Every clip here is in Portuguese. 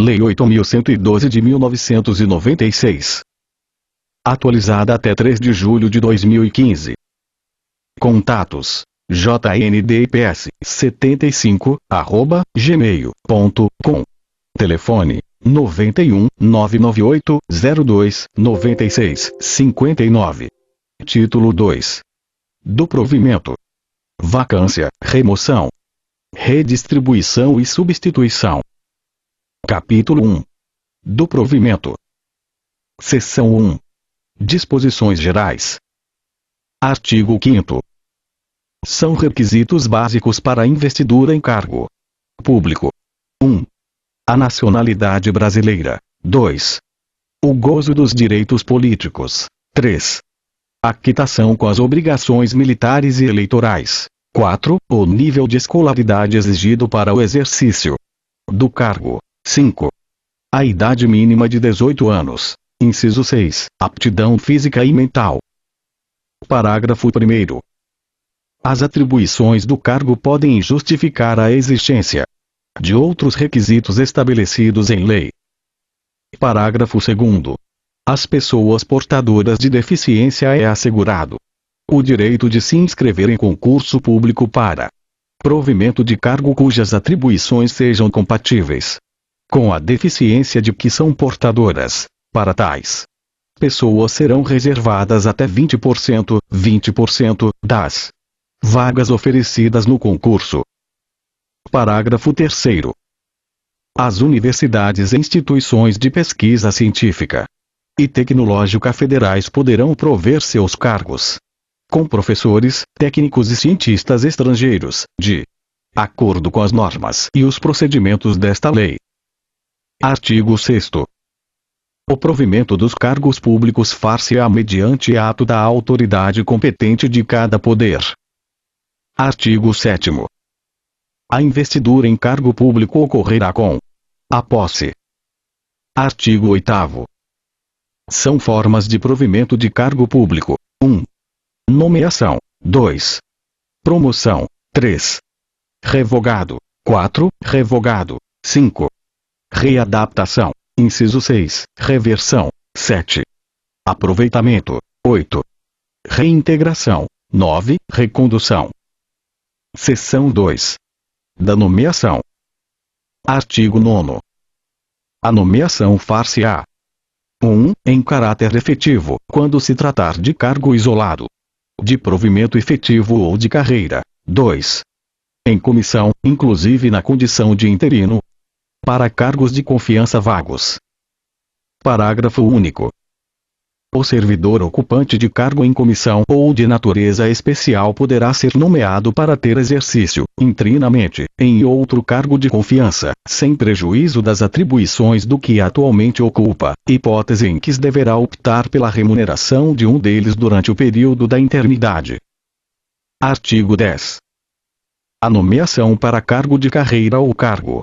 Lei 8.112 de 1996. Atualizada até 3 de julho de 2015. Contatos: jndps75@gmail.com. Telefone: 91 998 02 96 59. Título 2. Do provimento: vacância, remoção, redistribuição e substituição. Capítulo 1. Do provimento. Seção 1. Disposições gerais. Artigo 5º. São requisitos básicos para a investidura em cargo público: 1. A nacionalidade brasileira. 2. O gozo dos direitos políticos. 3. A quitação com as obrigações militares e eleitorais. 4. O nível de escolaridade exigido para o exercício do cargo. 5. A idade mínima de 18 anos. Inciso 6. Aptidão física e mental. Parágrafo 1º. As atribuições do cargo podem justificar a existência de outros requisitos estabelecidos em lei. Parágrafo 2º. Às pessoas portadoras de deficiência é assegurado o direito de se inscrever em concurso público para provimento de cargo cujas atribuições sejam compatíveis com a deficiência de que são portadoras. Para tais pessoas serão reservadas até 20% das vagas oferecidas no concurso. Parágrafo 3º. As universidades e instituições de pesquisa científica e tecnológica federais poderão prover seus cargos com professores, técnicos e cientistas estrangeiros, de acordo com as normas e os procedimentos desta lei. Artigo 6º. O provimento dos cargos públicos far-se-á mediante ato da autoridade competente de cada poder. Artigo 7º. A investidura em cargo público ocorrerá com a posse. Artigo 8º. São formas de provimento de cargo público: 1. Nomeação. 2. Promoção. 3. Revogado. 4. Revogado. 5. Readaptação. Inciso 6. Reversão. 7. Aproveitamento. 8. Reintegração. 9. Recondução. Seção 2. Da nomeação. Artigo 9º. A nomeação far-se-á: 1. Em caráter efetivo, quando se tratar de cargo isolado, de provimento efetivo ou de carreira. 2. Em comissão, inclusive na condição de interino, para cargos de confiança vagos. Parágrafo único. O servidor ocupante de cargo em comissão ou de natureza especial poderá ser nomeado para ter exercício, interinamente, em outro cargo de confiança, sem prejuízo das atribuições do que atualmente ocupa, hipótese em que deverá optar pela remuneração de um deles durante o período da interinidade. Artigo 10. A nomeação para cargo de carreira ou cargo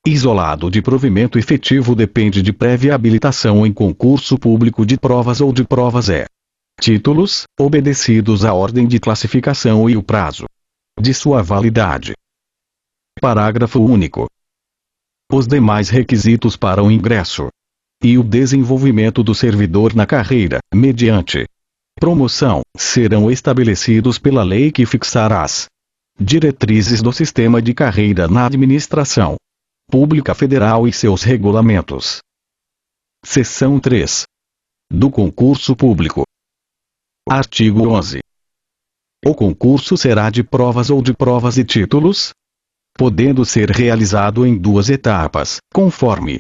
isolado de provimento efetivo depende de prévia habilitação em concurso público de provas ou de provas títulos, obedecidos à ordem de classificação e o prazo de sua validade. Parágrafo único. Os demais requisitos para o ingresso e o desenvolvimento do servidor na carreira, mediante promoção, serão estabelecidos pela lei que fixará as diretrizes do sistema de carreira na administração pública federal e seus regulamentos. Seção 3. Do concurso público. Artigo 11. O concurso será de provas ou de provas e títulos, podendo ser realizado em 2 etapas, conforme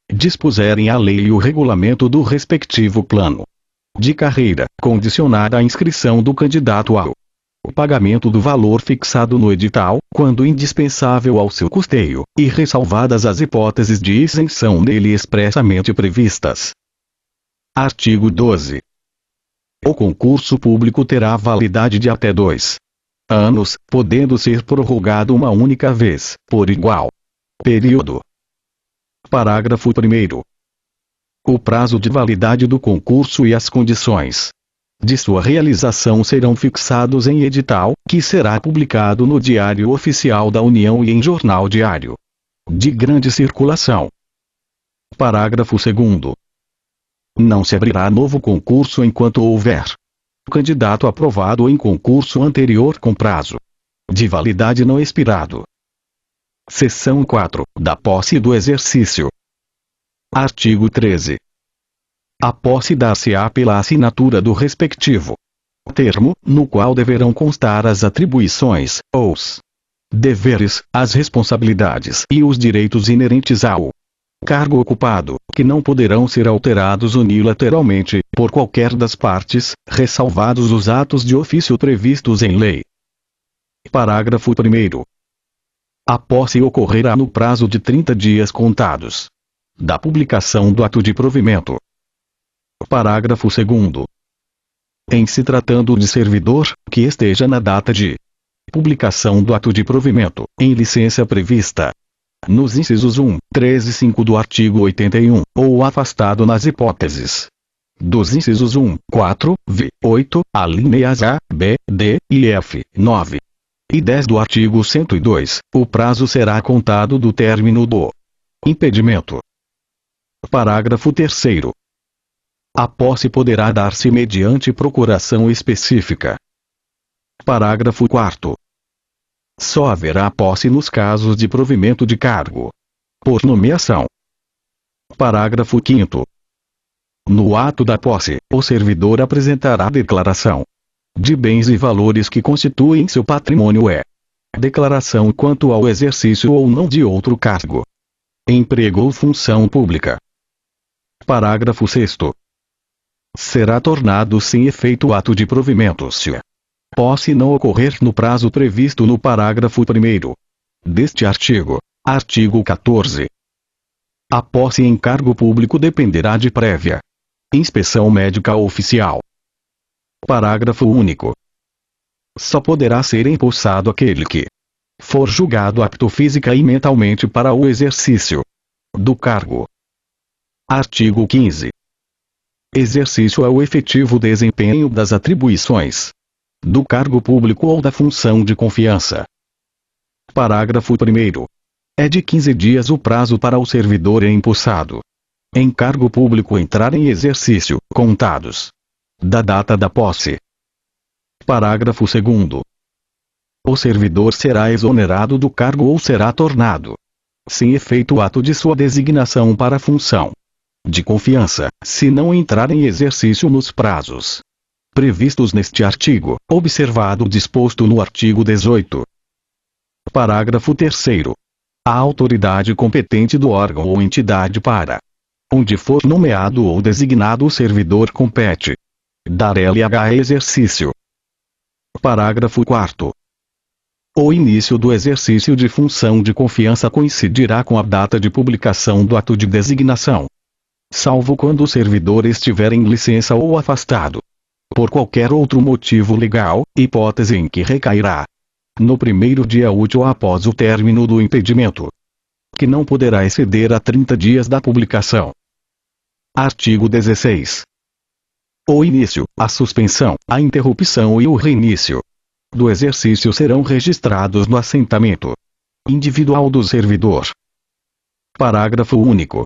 dispuserem a lei e o regulamento do respectivo plano de carreira, condicionada à inscrição do candidato ao o pagamento do valor fixado no edital, quando indispensável ao seu custeio, e ressalvadas as hipóteses de isenção nele expressamente previstas. Artigo 12. O concurso público terá validade de até 2 anos, podendo ser prorrogado uma única vez, por igual período. Parágrafo 1º. O prazo de validade do concurso e as condições de sua realização serão fixados em edital, que será publicado no Diário Oficial da União e em jornal diário de grande circulação. Parágrafo 2º. Não se abrirá novo concurso enquanto houver candidato aprovado em concurso anterior com prazo de validade não expirado. Seção 4. Da posse e do exercício. Artigo 13. A posse dar-se-á pela assinatura do respectivo termo, no qual deverão constar as atribuições, os deveres, as responsabilidades e os direitos inerentes ao cargo ocupado, que não poderão ser alterados unilateralmente, por qualquer das partes, ressalvados os atos de ofício previstos em lei. Parágrafo 1º. A posse ocorrerá no prazo de 30 dias contados da publicação do ato de provimento. Parágrafo 2º. Em se tratando de servidor, que esteja na data de publicação do ato de provimento, em licença prevista nos incisos 1, 3 e 5 do artigo 81, ou afastado nas hipóteses dos incisos 1, 4, v, 8, alíneas A, B, D e F, 9 e 10 do artigo 102, o prazo será contado do término do impedimento. Parágrafo 3º. A posse poderá dar-se mediante procuração específica. Parágrafo 4º. Só haverá posse nos casos de provimento de cargo por nomeação. Parágrafo 5º. No ato da posse, o servidor apresentará declaração de bens e valores que constituem seu patrimônio declaração quanto ao exercício ou não de outro cargo, emprego ou função pública. Parágrafo 6º. Será tornado sem efeito o ato de provimento se a posse não ocorrer no prazo previsto no parágrafo 1º deste artigo. Artigo 14. A posse em cargo público dependerá de prévia inspeção médica oficial. Parágrafo único. Só poderá ser empossado aquele que for julgado apto física e mentalmente para o exercício do cargo. Artigo 15. Exercício é o efetivo desempenho das atribuições do cargo público ou da função de confiança. Parágrafo 1º. É de 15 dias o prazo para o servidor empossado em cargo público entrar em exercício, contados da data da posse. Parágrafo 2º. O servidor será exonerado do cargo ou será tornado sem efeito o ato de sua designação para a função de confiança, se não entrar em exercício nos prazos previstos neste artigo, observado o disposto no artigo 18. Parágrafo 3º. A autoridade competente do órgão ou entidade para onde for nomeado ou designado o servidor compete dar LH exercício. Parágrafo 4º. O início do exercício de função de confiança coincidirá com a data de publicação do ato de designação, salvo quando o servidor estiver em licença ou afastado por qualquer outro motivo legal, hipótese em que recairá no primeiro dia útil após o término do impedimento, que não poderá exceder a 30 dias da publicação. Artigo 16. O início, a suspensão, a interrupção e o reinício do exercício serão registrados no assentamento individual do servidor. Parágrafo único.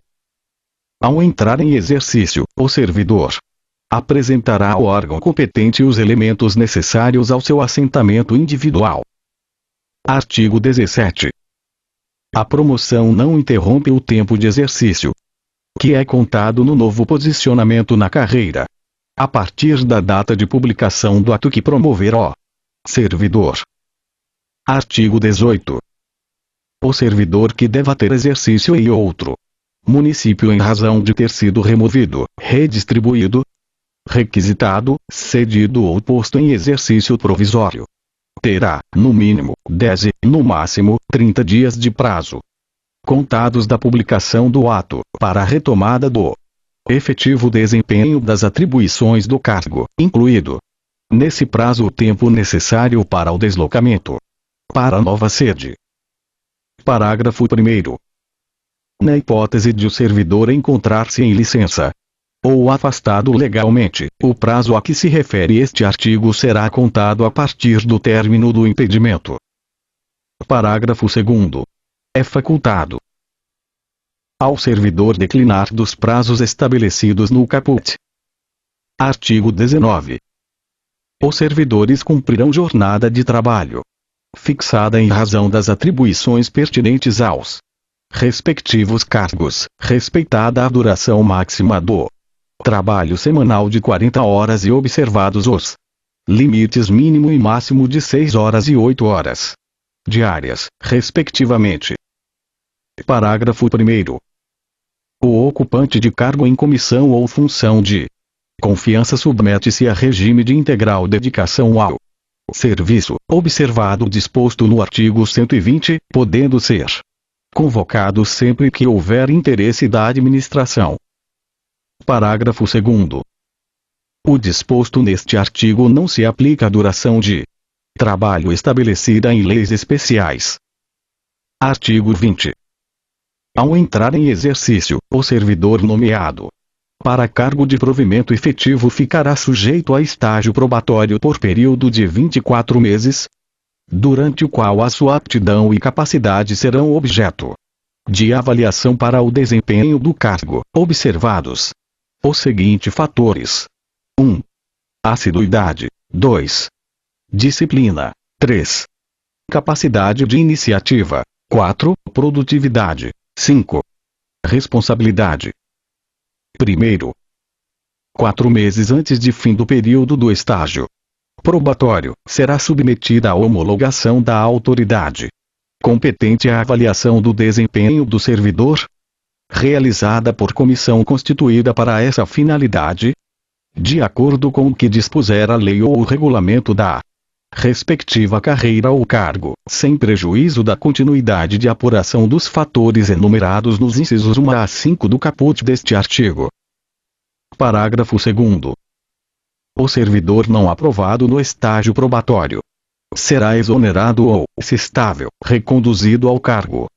Ao entrar em exercício, o servidor apresentará ao órgão competente os elementos necessários ao seu assentamento individual. Artigo 17. A promoção não interrompe o tempo de exercício, que é contado no novo posicionamento na carreira, a partir da data de publicação do ato que promover o servidor. Artigo 18. O servidor que deva ter exercício em outro município em razão de ter sido removido, redistribuído, requisitado, cedido ou posto em exercício provisório, terá, no mínimo, 10 e, no máximo, 30 dias de prazo contados da publicação do ato, para a retomada do efetivo desempenho das atribuições do cargo, incluído nesse prazo o tempo necessário para o deslocamento para a nova sede. Parágrafo 1º. Na hipótese de o servidor encontrar-se em licença ou afastado legalmente, o prazo a que se refere este artigo será contado a partir do término do impedimento. Parágrafo 2º. É facultado ao servidor declinar dos prazos estabelecidos no caput. Artigo 19. Os servidores cumprirão jornada de trabalho fixada em razão das atribuições pertinentes aos respectivos cargos, respeitada a duração máxima do trabalho semanal de 40 horas e observados os limites mínimo e máximo de 6 horas e 8 horas diárias, respectivamente. Parágrafo 1º. O ocupante de cargo em comissão ou função de confiança submete-se a regime de integral dedicação ao serviço, observado o disposto no artigo 120, podendo ser convocado sempre que houver interesse da administração. Parágrafo 2º. O disposto neste artigo não se aplica à duração de trabalho estabelecida em leis especiais. Artigo 20. Ao entrar em exercício, o servidor nomeado para cargo de provimento efetivo ficará sujeito a estágio probatório por período de 24 meses, durante o qual a sua aptidão e capacidade serão objeto de avaliação para o desempenho do cargo, observados os seguintes fatores: 1. Assiduidade. 2. Disciplina. 3. Capacidade de iniciativa. 4. Produtividade. 5. Responsabilidade. Primeiro, 4 meses antes de fim do período do estágio probatório, será submetida à homologação da autoridade competente à avaliação do desempenho do servidor, realizada por comissão constituída para essa finalidade, de acordo com o que dispuser a lei ou o regulamento da respectiva carreira ou cargo, sem prejuízo da continuidade de apuração dos fatores enumerados nos incisos 1 a 5 do caput deste artigo. Parágrafo 2º. O servidor não aprovado no estágio probatório será exonerado ou, se estável, reconduzido ao cargo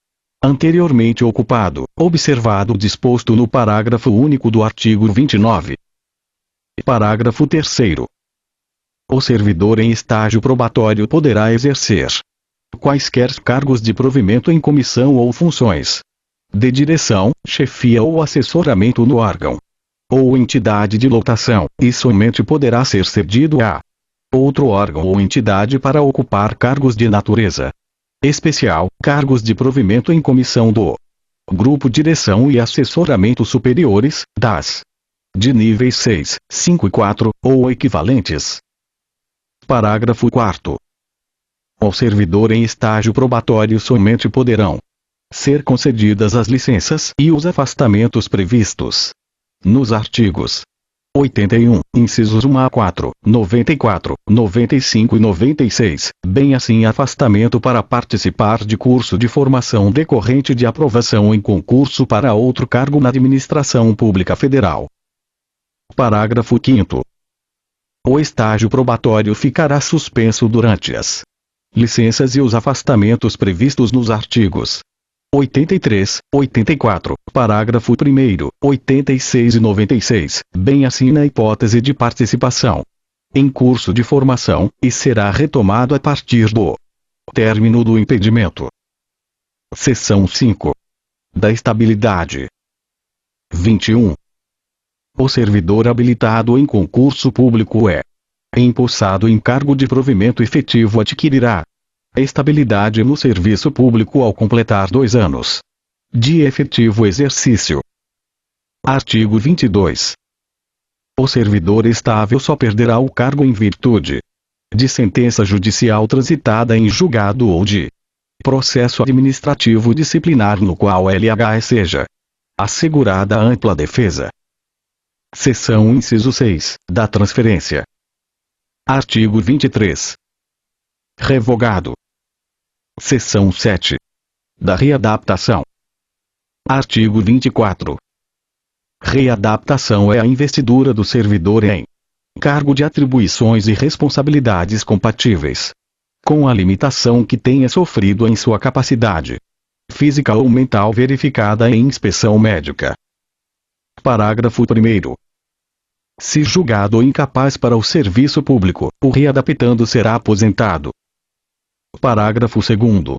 anteriormente ocupado, observado o disposto no parágrafo único do artigo 29. Parágrafo 3º. O servidor em estágio probatório poderá exercer quaisquer cargos de provimento em comissão ou funções de direção, chefia ou assessoramento no órgão ou entidade de lotação, e somente poderá ser cedido a outro órgão ou entidade para ocupar cargos de natureza especial, cargos de provimento em comissão do grupo direção e assessoramento superiores, de níveis 6, 5 e 4, ou equivalentes. Parágrafo 4º. Ao servidor em estágio probatório somente poderão ser concedidas as licenças e os afastamentos previstos nos artigos 81, incisos 1 a 4, 94, 95 e 96, bem assim afastamento para participar de curso de formação decorrente de aprovação em concurso para outro cargo na administração pública federal. Parágrafo 5º. O estágio probatório ficará suspenso durante as licenças e os afastamentos previstos nos artigos 83, 84, parágrafo 1º, 86 e 96, bem assim na hipótese de participação em curso de formação, e será retomado a partir do término do impedimento. Seção 5. Da estabilidade. 21. O servidor habilitado em concurso público empossado em cargo de provimento efetivo adquirirá estabilidade no serviço público ao completar 2 anos de efetivo exercício. Artigo 22. O servidor estável só perderá o cargo em virtude de sentença judicial transitada em julgado ou de processo administrativo disciplinar no qual LH seja assegurada ampla defesa. Seção inciso 6, da transferência. Artigo 23. Revogado. Seção 7. Da readaptação. Artigo 24. Readaptação é a investidura do servidor em cargo de atribuições e responsabilidades compatíveis com a limitação que tenha sofrido em sua capacidade física ou mental verificada em inspeção médica. Parágrafo 1º. Se julgado incapaz para o serviço público, o readaptando será aposentado. Parágrafo 2º.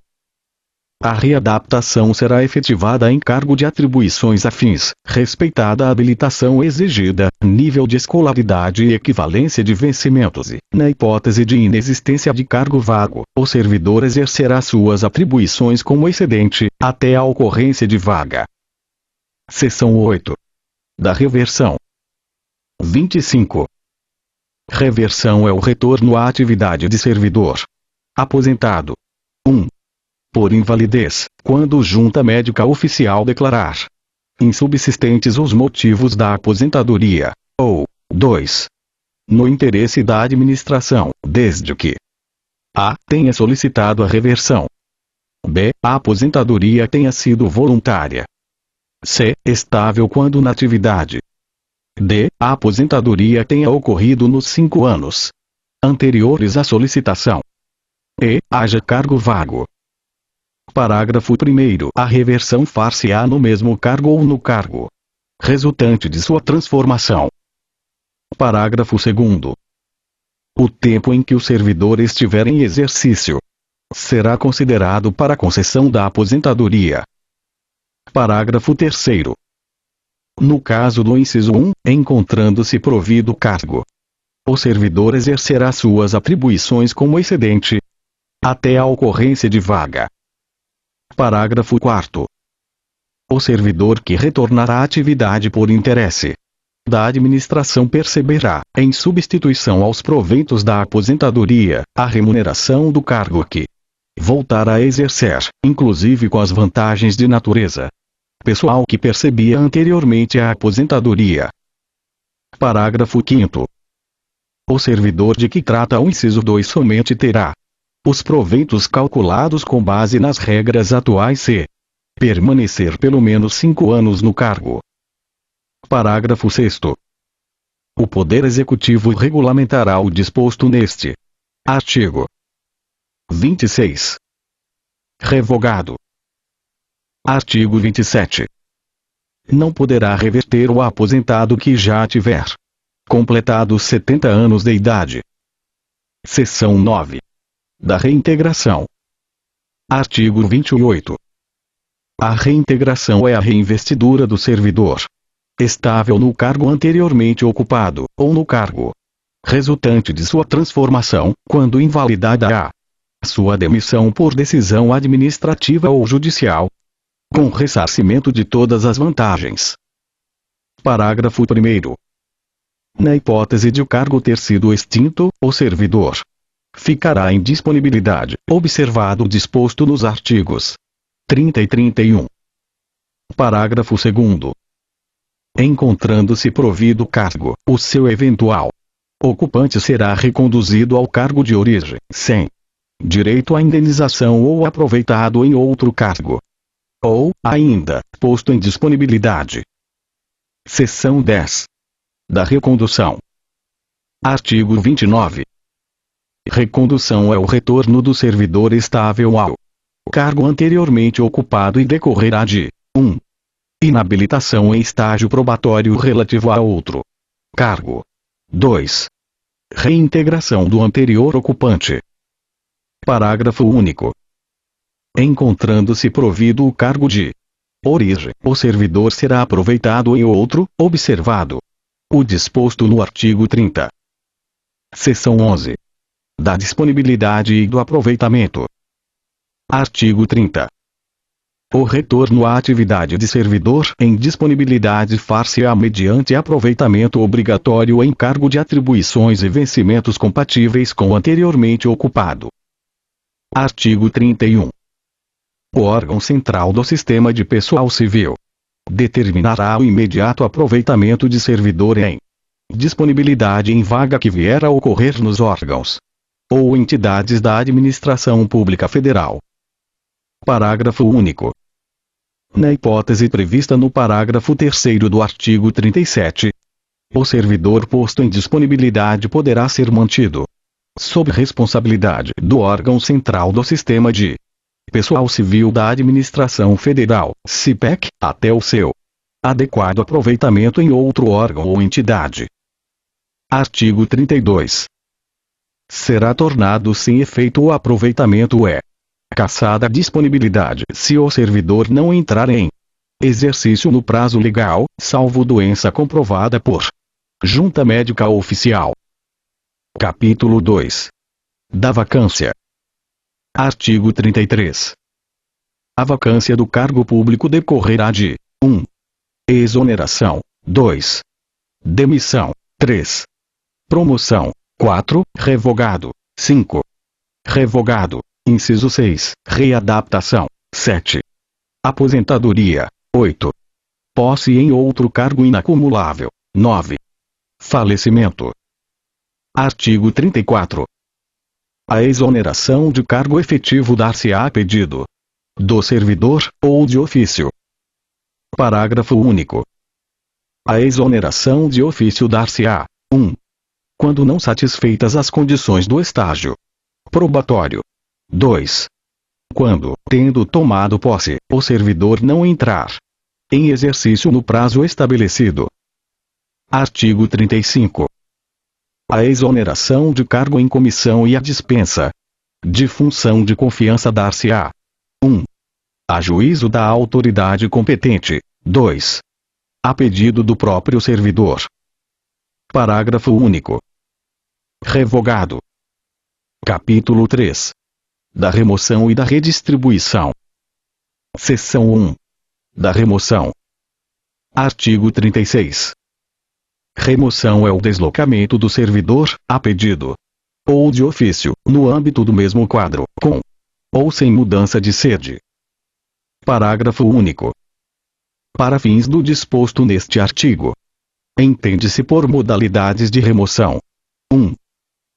A readaptação será efetivada em cargo de atribuições afins, respeitada a habilitação exigida, nível de escolaridade e equivalência de vencimentos e, na hipótese de inexistência de cargo vago, o servidor exercerá suas atribuições como excedente, até a ocorrência de vaga. Seção 8. Da reversão. 25. Reversão é o retorno à atividade de servidor aposentado. 1. Por invalidez, quando junta médica oficial declarar insubsistentes os motivos da aposentadoria, ou 2. No interesse da administração, desde que a. tenha solicitado a reversão, b. a aposentadoria tenha sido voluntária, c. estável quando na atividade, d. a aposentadoria tenha ocorrido nos 5 anos anteriores à solicitação, e. haja cargo vago. Parágrafo 1º. A reversão far-se-á no mesmo cargo ou no cargo resultante de sua transformação. Parágrafo 2º. O tempo em que o servidor estiver em exercício será considerado para a concessão da aposentadoria. Parágrafo 3º. No caso do inciso 1, encontrando-se provido cargo, o servidor exercerá suas atribuições como excedente até a ocorrência de vaga. Parágrafo 4º. O servidor que retornará à atividade por interesse da administração perceberá, em substituição aos proventos da aposentadoria, a remuneração do cargo que voltar a exercer, inclusive com as vantagens de natureza pessoal que percebia anteriormente à aposentadoria. Parágrafo 5º. O servidor de que trata o inciso 2 somente terá os proventos calculados com base nas regras atuais se permanecer pelo menos 5 anos no cargo. Parágrafo 6º. O Poder Executivo regulamentará o disposto neste artigo. 26. Revogado. Artigo 27. Não poderá reverter o aposentado que já tiver completado 70 anos de idade. Seção 9. Da reintegração. Artigo 28. A reintegração é a reinvestidura do servidor estável no cargo anteriormente ocupado, ou no cargo resultante de sua transformação, quando invalidada a sua demissão por decisão administrativa ou judicial, com ressarcimento de todas as vantagens. Parágrafo 1º. Na hipótese de o cargo ter sido extinto, o servidor ficará em disponibilidade, observado o disposto nos artigos 30 e 31. Parágrafo 2º. Encontrando-se provido cargo, o seu eventual ocupante será reconduzido ao cargo de origem, sem direito à indenização ou aproveitado em outro cargo, ou, ainda, posto em disponibilidade. Seção 10. Da recondução. Artigo 29. Recondução é o retorno do servidor estável ao cargo anteriormente ocupado e decorrerá de 1. Inabilitação em estágio probatório relativo a outro cargo. 2. Reintegração do anterior ocupante. Parágrafo único. Encontrando-se provido o cargo de origem, o servidor será aproveitado em outro, observado o disposto no artigo 30. Seção 11. Da disponibilidade e do aproveitamento. Artigo 30. O retorno à atividade de servidor em disponibilidade far-se-á mediante aproveitamento obrigatório em cargo de atribuições e vencimentos compatíveis com o anteriormente ocupado. Artigo 31. O órgão central do Sistema de Pessoal Civil determinará o imediato aproveitamento de servidor em disponibilidade em vaga que vier a ocorrer nos órgãos ou entidades da Administração Pública Federal. Parágrafo único. Na hipótese prevista no parágrafo 3º do artigo 37, o servidor posto em disponibilidade poderá ser mantido sob responsabilidade do órgão central do Sistema de Pessoal Civil da Administração Federal, CIPEC, até o seu adequado aproveitamento em outro órgão ou entidade. Artigo 32. Será tornado sem efeito o aproveitamento cassada a disponibilidade se o servidor não entrar em exercício no prazo legal, salvo doença comprovada por Junta Médica Oficial. Capítulo 2. Da vacância. Artigo 33. A vacância do cargo público decorrerá de 1. Exoneração. 2. Demissão. 3. Promoção. 4. Revogado. 5. Revogado. Inciso 6. Readaptação. 7. Aposentadoria. 8. Posse em outro cargo inacumulável. 9. Falecimento. Artigo 34. A exoneração de cargo efetivo dar-se-á a pedido do servidor, ou de ofício. Parágrafo único. A exoneração de ofício dar-se-á: 1. Quando não satisfeitas as condições do estágio probatório. 2. Quando, tendo tomado posse, o servidor não entrar em exercício no prazo estabelecido. Artigo 35. A exoneração de cargo em comissão e a dispensa de função de confiança dar-se-á: 1. A juízo da autoridade competente. 2. A pedido do próprio servidor. Parágrafo único. Revogado. Capítulo 3. Da remoção e da redistribuição. Seção 1. Da remoção. Artigo 36. Remoção é o deslocamento do servidor, a pedido ou de ofício, no âmbito do mesmo quadro, com ou sem mudança de sede. Parágrafo único. Para fins do disposto neste artigo, entende-se por modalidades de remoção: 1.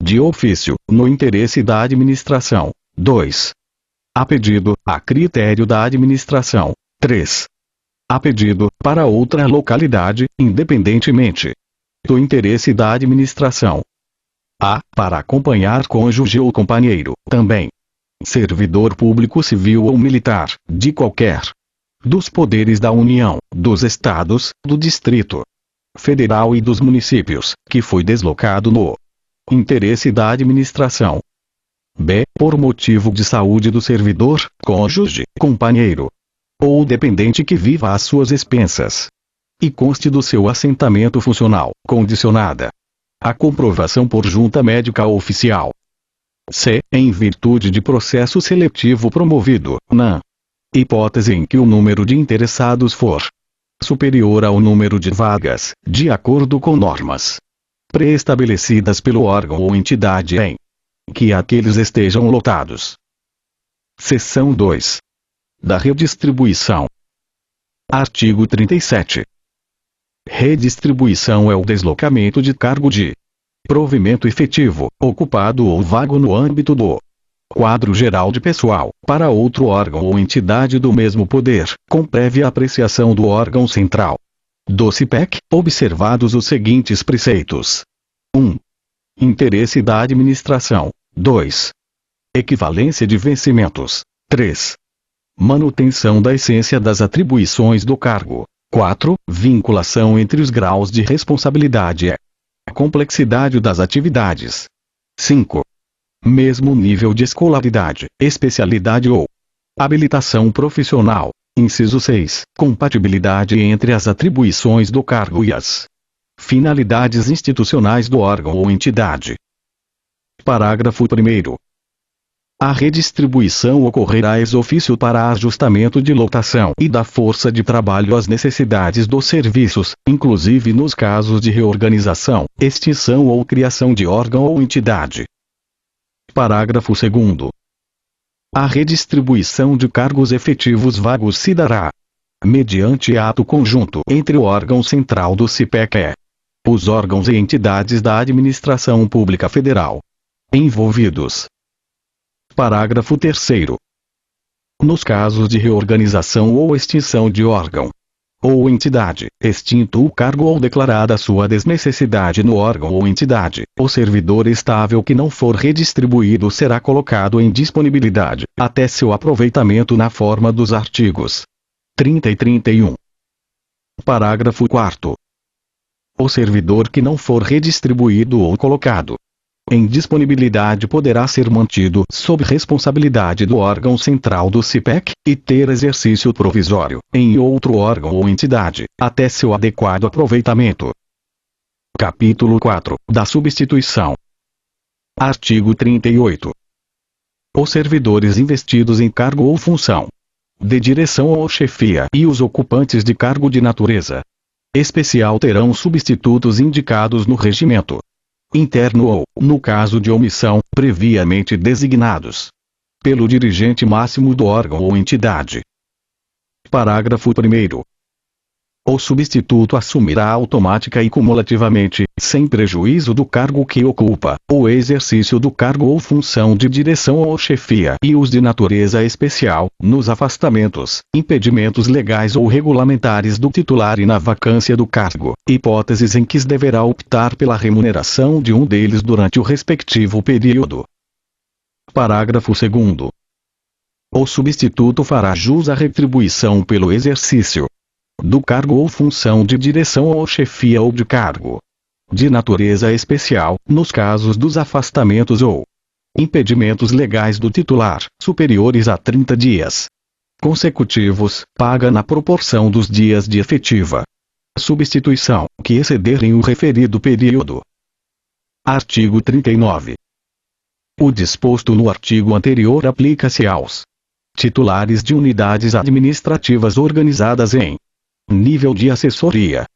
De ofício, no interesse da administração. 2. A pedido, a critério da administração. 3. A pedido, para outra localidade, independentemente do interesse da administração. A. Para acompanhar cônjuge ou companheiro, também servidor público civil ou militar, de qualquer dos poderes da União, dos Estados, do Distrito Federal e dos municípios, que foi deslocado no interesse da administração. B. Por motivo de saúde do servidor, cônjuge, companheiro ou dependente que viva às suas expensas e conste do seu assentamento funcional, condicionada a comprovação por junta médica oficial. C. Em virtude de processo seletivo promovido, na hipótese em que o número de interessados for superior ao número de vagas, de acordo com normas pré-estabelecidas pelo órgão ou entidade em que aqueles estejam lotados. Seção 2. Da redistribuição. Artigo 37. Redistribuição é o deslocamento de cargo de provimento efetivo, ocupado ou vago no âmbito do quadro geral de pessoal, para outro órgão ou entidade do mesmo poder, com prévia apreciação do órgão central do CIPEC, observados os seguintes preceitos: 1. Interesse da administração. 2. Equivalência de vencimentos. 3. Manutenção da essência das atribuições do cargo. 4. Vinculação entre os graus de responsabilidade e complexidade das atividades. 5. Mesmo nível de escolaridade, especialidade ou habilitação profissional. Inciso 6. Compatibilidade entre as atribuições do cargo e as finalidades institucionais do órgão ou entidade. Parágrafo 1º. A redistribuição ocorrerá ex ofício para ajustamento de lotação e da força de trabalho às necessidades dos serviços, inclusive nos casos de reorganização, extinção ou criação de órgão ou entidade. Parágrafo 2º. A redistribuição de cargos efetivos vagos se dará mediante ato conjunto entre o órgão central do CIPEC e os órgãos e entidades da administração pública federal envolvidos. Parágrafo 3º. Nos casos de reorganização ou extinção de órgão ou entidade, extinto o cargo ou declarada sua desnecessidade no órgão ou entidade, o servidor estável que não for redistribuído será colocado em disponibilidade, até seu aproveitamento na forma dos artigos 30 e 31. Parágrafo 4º. O servidor que não for redistribuído ou colocado em disponibilidade poderá ser mantido sob responsabilidade do órgão central do CIPEC, e ter exercício provisório em outro órgão ou entidade, até seu adequado aproveitamento. Capítulo 4 da substituição. Artigo 38. Os servidores investidos em cargo ou função de direção ou chefia e os ocupantes de cargo de natureza especial terão substitutos indicados no regimento interno ou, no caso de omissão, previamente designados pelo dirigente máximo do órgão ou entidade. Parágrafo 1º. O substituto assumirá automática e cumulativamente, sem prejuízo do cargo que ocupa, o exercício do cargo ou função de direção ou chefia e os de natureza especial, nos afastamentos, impedimentos legais ou regulamentares do titular e na vacância do cargo, hipóteses em que se deverá optar pela remuneração de um deles durante o respectivo período. Parágrafo 2º. O substituto fará jus à retribuição pelo exercício do cargo ou função de direção ou chefia ou de cargo de natureza especial, nos casos dos afastamentos ou impedimentos legais do titular, superiores a 30 dias consecutivos, paga na proporção dos dias de efetiva substituição, que excederem o referido período. Artigo 39. O disposto no artigo anterior aplica-se aos titulares de unidades administrativas organizadas em nível de assessoria,